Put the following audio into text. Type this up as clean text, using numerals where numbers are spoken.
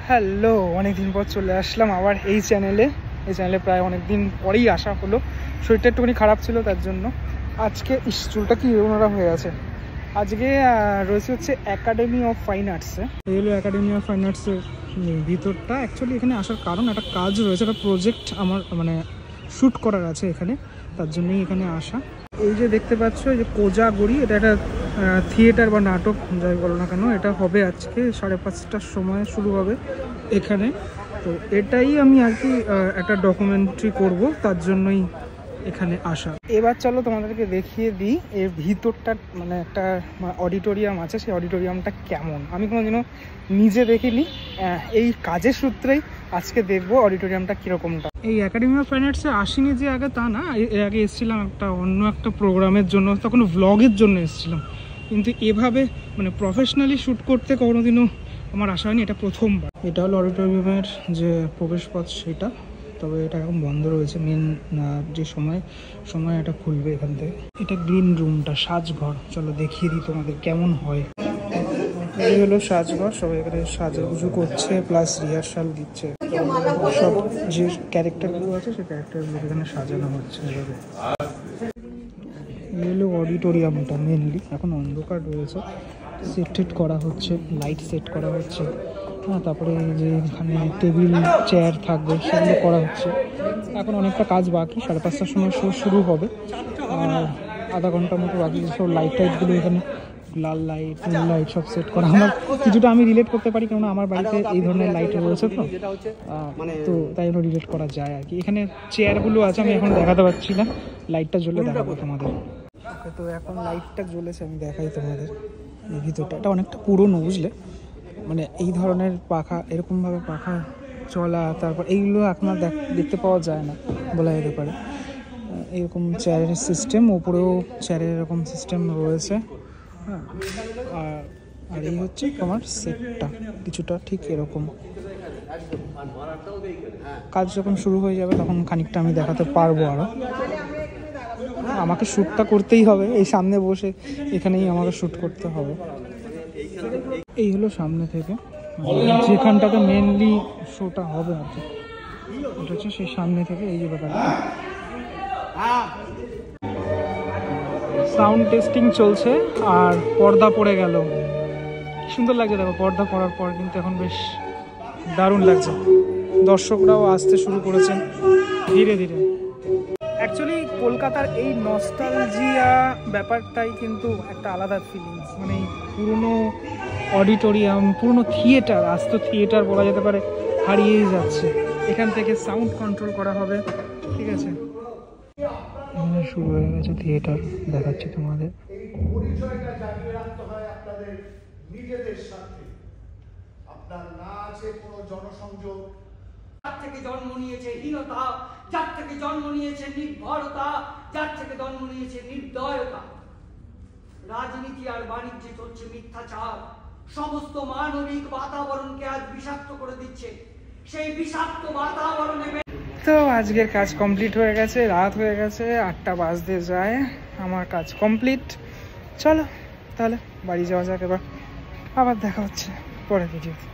Hello, অনেকদিন পর চলে আসলাম আবার এই চ্যানেলে প্রায় অনেকদিন পরেই আসা হলো। শরীরটা একটুখানি খারাপ ছিল, তার জন্য আজকে চুলটা কি ওনারা হয়ে আছে। আজকে রয়েছে হচ্ছে একাডেমি অফ ফাইন আর্টসে। এই হলো একাডেমি অফ ফাইন আর্টসের ভিতরটা। অ্যাকচুয়ালি এখানে আসার কারণ একটা কাজ রয়েছে, একটা প্রজেক্ট আমার মানে শ্যুট করার আছে এখানে, তার জন্যই এখানে আসা। এই যে দেখতে পাচ্ছ, এই যে কোজাগরি, এটা একটা থিয়েটার বা নাটক যাই বলো না কেন, এটা হবে আজকে 5:30টার সময় শুরু হবে এখানে। তো এটাই আমি আর কি একটা ডকুমেন্টারি করব, তার জন্যই এখানে আসা। এবার চলো তোমাদেরকে দেখিয়ে দিই এর ভিতরটা, মানে একটা অডিটোরিয়াম আছে, সেই অডিটোরিয়ামটা কেমন। আমি কোনোদিনও নিজে দেখিনি, এই কাজের সূত্রেই আজকে দেখবো অডিটোরিয়ামটা কীরকমটা। এই একাডেমি অফ ফাইন আর্টসে আসিনি যে আগে, তা না। এর আগে এসেছিলাম অন্য একটা প্রোগ্রামের জন্য, তখন ভ্লগের জন্য এসেছিলাম, কিন্তু এভাবে মানে প্রফেশনালি শ্যুট করতে কোনোদিনও আমার আসা হয়নি, এটা প্রথমবার। এটা হলো অডিটোরিয়ামের যে প্রবেশপথ সেটা, তবে এটা এখন বন্ধ রয়েছে। মেন যে সময় এটা খুলবে এখান থেকে। এটা গ্রিন রুমটা, সাজঘর। চলো দেখিয়ে দিই তোমাদের কেমন হয়। এই হলো সাজঘর, সবাই এখানে সাজুগুজু করছে, প্লাস রিহার্সাল দিচ্ছে। সব যে ক্যারেক্টারগুলো আছে সেই ক্যারেক্টারগুলো এখানে সাজানো হচ্ছে এভাবে। এই হলো অডিটোরিয়ামটা মেনলি, এখন অন্ধকার রয়েছে, সেট করা হচ্ছে, লাইট সেট করা হচ্ছে। হ্যাঁ, তারপরে যে এখানে টেবিল চেয়ার থাকবে সেগুলো করা হচ্ছে। এখন অনেকটা কাজ বাকি, 5:30টার সময় শো শুরু হবে, আর আধা ঘন্টার মতো বাকি। সব লাইটগুলো এখানে লাল লাইট, নীল লাইট সব সেট করা। আমার কিছুটা আমি রিলেট করতে পারি, কেননা আমার বাড়িতে এই ধরনের লাইট রয়েছে, তো তাই জন্য রিলেট করা যায় আর কি। এখানে চেয়ারগুলো আছে, আমি এখন দেখাতে পারছি না, লাইটটা জ্বলে দেখাবো তোমাদের। ওকে, তো এখন লাইটটা জ্বলেছে, আমি দেখাই তোমাদের এই ভিতরটা। এটা অনেকটা পুরনো, বুঝলে, মানে এই ধরনের পাখা, এরকমভাবে পাখা চলা, তারপর এইগুলো এখন আর দেখতে পাওয়া যায় না বলা যেতে পারে। এরকম চেয়ারের সিস্টেম, ওপরেও চেয়ারের এরকম সিস্টেম রয়েছে। হ্যাঁ, আর এই হচ্ছে তোমার সেটটা কিছুটা ঠিক এরকম। কাজ যখন শুরু হয়ে যাবে তখন খানিকটা আমি দেখাতে পারবো আরও। আমাকে শ্যুটটা করতেই হবে, এই সামনে বসে এখানেই আমাকে শ্যুট করতে হবে। এই হলো সামনে থেকে যেখানটাতে মেনলি শোটা হবে আর কি, এটা হচ্ছে সেই সামনে থেকে। এই যে ব্যাপারটা, সাউন্ড টেস্টিং চলছে আর পর্দা পড়ে গেল। কি সুন্দর লাগছে দেখো, পর্দা পড়ার পর কিন্তু এখন বেশ দারুণ লাগছে। দর্শকরাও আসতে শুরু করেছেন ধীরে ধীরে। অ্যাকচুয়ালি কলকাতার এই নস্টালজিয়া ব্যাপারটাই কিন্তু একটা আলাদা ফিলিংস। মানে এই পুরনো অডিটোরিয়াম, পুরনো থিয়েটার, আজ তো থিয়েটার বলা যেতে পারে হারিয়েই যাচ্ছে। এখান থেকে সাউন্ড কন্ট্রোল করা হবে, ঠিক আছে। শুরু হয়ে গেছে থিয়েটার, দেখাচ্ছি তোমাদের। পরিচয়টা জানিয়ে রাখতে হয় আপনাদের নিজেদের সাথে। আপনার না আছে কোনো জনসংযোগ। যার থেকে জন্ম নিয়েছে হীনতা, যার থেকে জন্ম নিয়েছে নির্ভরতা, যার থেকে জন্ম নিয়েছে নির্দয়তা। রাজনীতি আর বাণিজ্যে চলছে মিথ্যাচার, সমস্ত মানবিক বাতাবরণকে আজ বিষাক্ত করে দিচ্ছে। সেই বিষাক্ত বাতাবরণে তো আজকের কাজ কমপ্লিট হয়ে গেছে, রাত হয়ে গেছে, 8টা বাজতে যায়। আমার কাজ কমপ্লিট। চলো তাহলে বাড়ি যাওয়া যাক এবার, আবার দেখা হচ্ছে পরের ভিডিওতে।